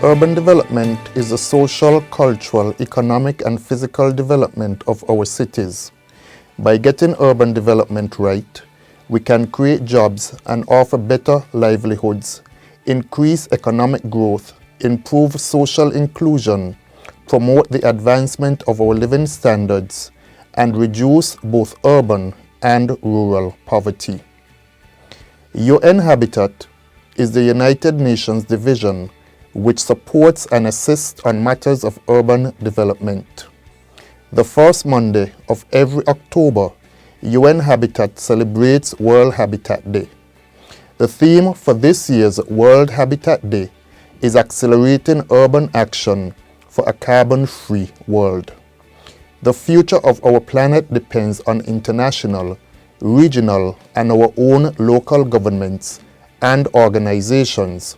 Urban development is the social, cultural, economic, and physical development of our cities. By getting urban development right, we can create jobs and offer better livelihoods, increase economic growth, improve social inclusion, promote the advancement of our living standards, and reduce both urban and rural poverty. UN Habitat is the United Nations division which supports and assists on matters of urban development. The first Monday of every October, UN Habitat celebrates World Habitat Day. The theme for this year's World Habitat Day is Accelerating Urban Action for a Carbon-Free World. The future of our planet depends on international, regional, and our own local governments and organizations,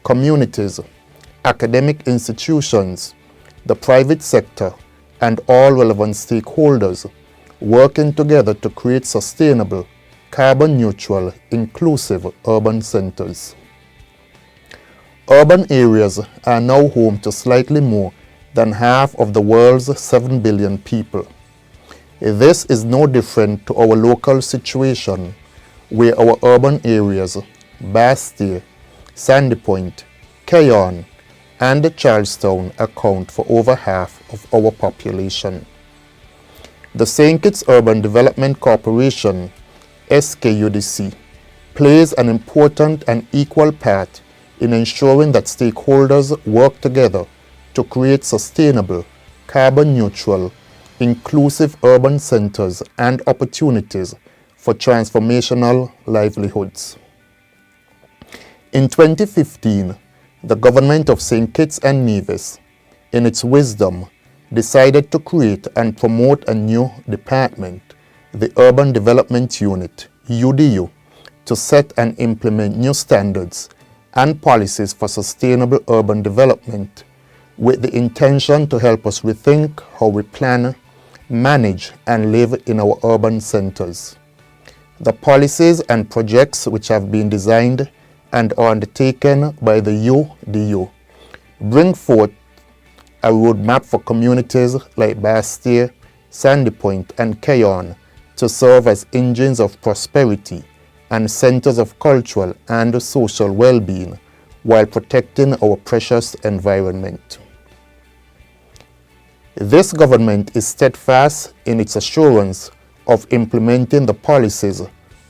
communities, academic institutions, the private sector, and all relevant stakeholders working together to create sustainable, carbon-neutral, inclusive urban centers. Urban areas are now home to slightly more than half of the world's 7 billion people. This is no different to our local situation, where our urban areas, Bastille, Sandy Point, Shawn, and Charlestown account for over half of our population. The St. Kitts Urban Development Corporation, SKUDC, plays an important and equal part in ensuring that stakeholders work together to create sustainable, carbon-neutral, inclusive urban centers and opportunities for transformational livelihoods. In 2015, the government of St. Kitts and Nevis, in its wisdom, decided to create and promote a new department, the Urban Development Unit, UDU, to set and implement new standards and policies for sustainable urban development, with the intention to help us rethink how we plan, manage, and live in our urban centers. The policies and projects which have been designed and are undertaken by the UDU bring forth a roadmap for communities like Bastille, Sandy Point, and Shawn to serve as engines of prosperity and centers of cultural and social well-being while protecting our precious environment. This government is steadfast in its assurance of implementing the policies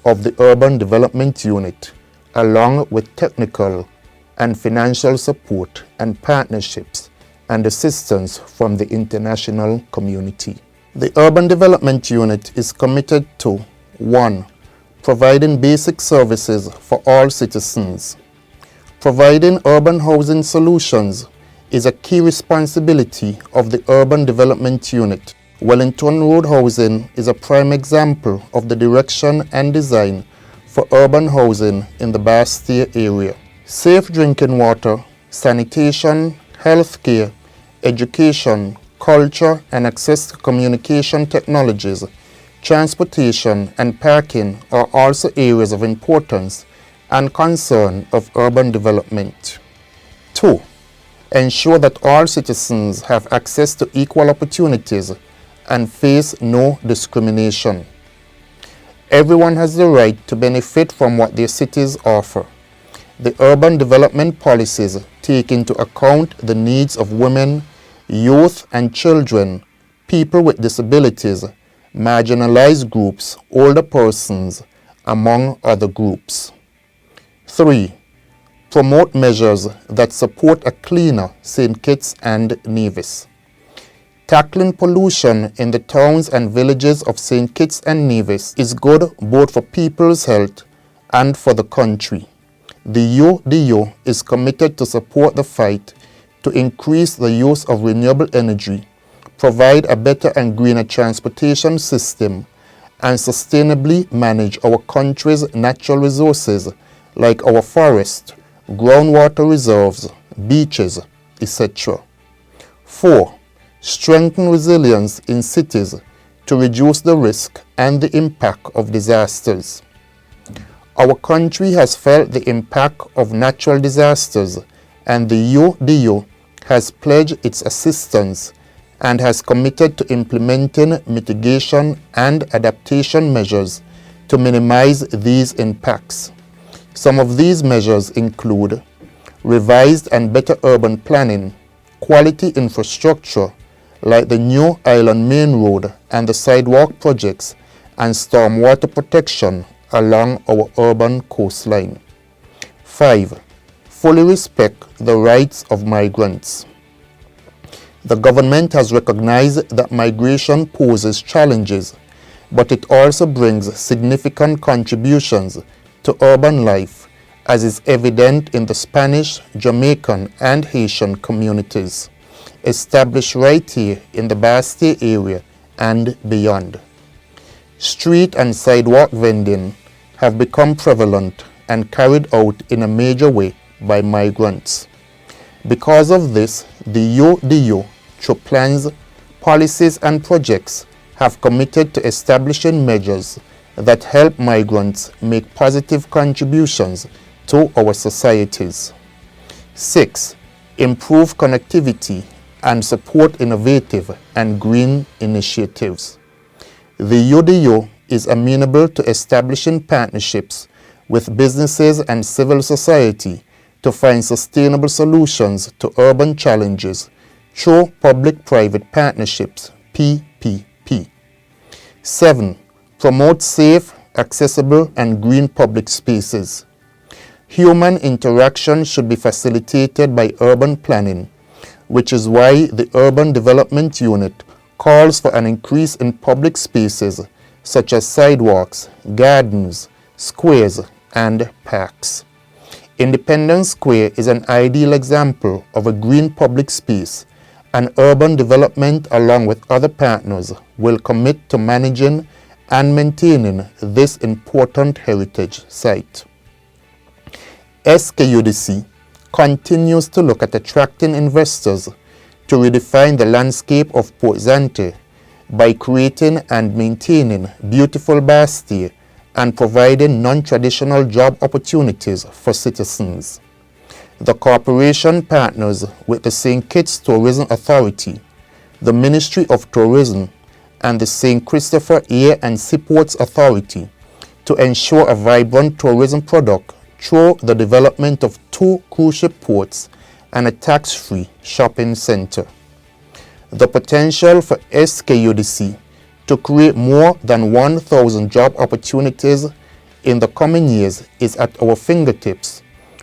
of the Urban Development Unit, along with technical and financial support and partnerships and assistance from the international community. The Urban Development Unit is committed to 1. Providing basic services for all citizens. Providing urban housing solutions is a key responsibility of the Urban Development Unit. Wellington Road housing is a prime example of the direction and design for urban housing in the Bastille area. Safe drinking water, sanitation, healthcare, education, culture, and access to communication technologies, transportation, and parking are also areas of importance and concern of urban development. 2. Ensure that all citizens have access to equal opportunities and face no discrimination. Everyone has the right to benefit from what their cities offer. The urban development policies take into account the needs of women, youth and children, people with disabilities, marginalized groups, older persons, among other groups. 3. Promote measures that support a cleaner St. Kitts and Nevis. Tackling pollution in the towns and villages of St. Kitts and Nevis is good both for people's health and for the country. The UDU is committed to support the fight to increase the use of renewable energy, provide a better and greener transportation system, and sustainably manage our country's natural resources like our forests, groundwater reserves, beaches, etc. 4. Strengthen resilience in cities to reduce the risk and the impact of disasters. Our country has felt the impact of natural disasters and the UDU has pledged its assistance and has committed to implementing mitigation and adaptation measures to minimize these impacts. Some of these measures include revised and better urban planning, quality infrastructure like the new Island Main Road and the sidewalk projects, and stormwater protection along our urban coastline. 5. Fully respect the rights of migrants. The government has recognized that migration poses challenges, but it also brings significant contributions to urban life, as is evident in the Spanish, Jamaican, and Haitian communities established right here in the Bastille area and beyond. Street and sidewalk vending have become prevalent and carried out in a major way by migrants. Because of this, the UDU, through plans, policies, and projects, have committed to establishing measures that help migrants make positive contributions to our societies. 6. Improve connectivity and support innovative and green initiatives. The UDU is amenable to establishing partnerships with businesses and civil society to find sustainable solutions to urban challenges through public-private partnerships, PPP. 7. Promote safe, accessible, and green public spaces. Human interaction should be facilitated by urban planning, which is why the Urban Development Unit calls for an increase in public spaces such as sidewalks, gardens, squares, and parks. Independence Square is an ideal example of a green public space, and urban development, along with other partners, will commit to managing and maintaining this important heritage site. SKUDC continues to look at attracting investors to redefine the landscape of Port Zante by creating and maintaining beautiful Bastille and providing non-traditional job opportunities for citizens. The corporation partners with the St. Kitts Tourism Authority, the Ministry of Tourism, and the St. Christopher Air and Seaports Authority to ensure a vibrant tourism product through the development of 2 cruise ship ports and a tax-free shopping center. The potential for SKUDC to create more than 1,000 job opportunities in the coming years is at our fingertips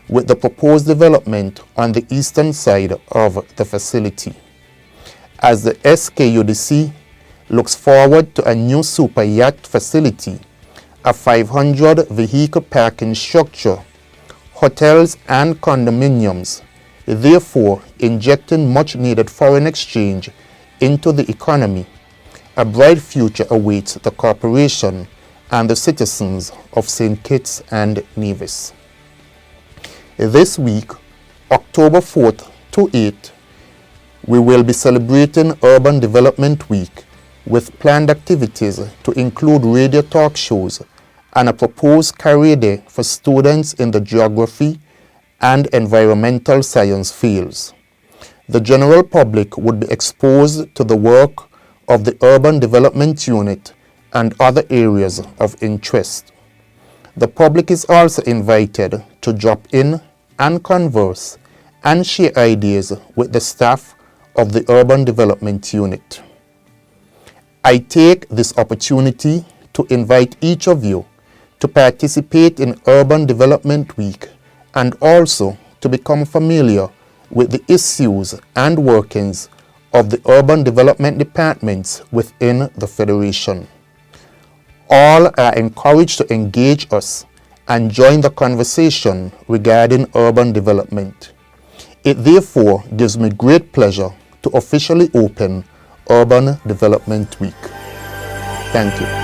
with the proposed development on the eastern side of the facility. As the SKUDC looks forward to a new super yacht facility, a 500 vehicle parking structure, hotels and condominiums, therefore injecting much needed foreign exchange into the economy, a bright future awaits the corporation and the citizens of St. Kitts and Nevis. This week, October 4th to 8th, we will be celebrating Urban Development Week with planned activities to include radio talk shows and a proposed career day for students in the geography and environmental science fields. The general public would be exposed to the work of the Urban Development Unit and other areas of interest. The public is also invited to drop in and converse and share ideas with the staff of the Urban Development Unit. I take this opportunity to invite each of you to participate in Urban Development Week and also to become familiar with the issues and workings of the urban development departments within the Federation. All are encouraged to engage us and join the conversation regarding urban development. It therefore gives me great pleasure to officially open Urban Development Week. Thank you.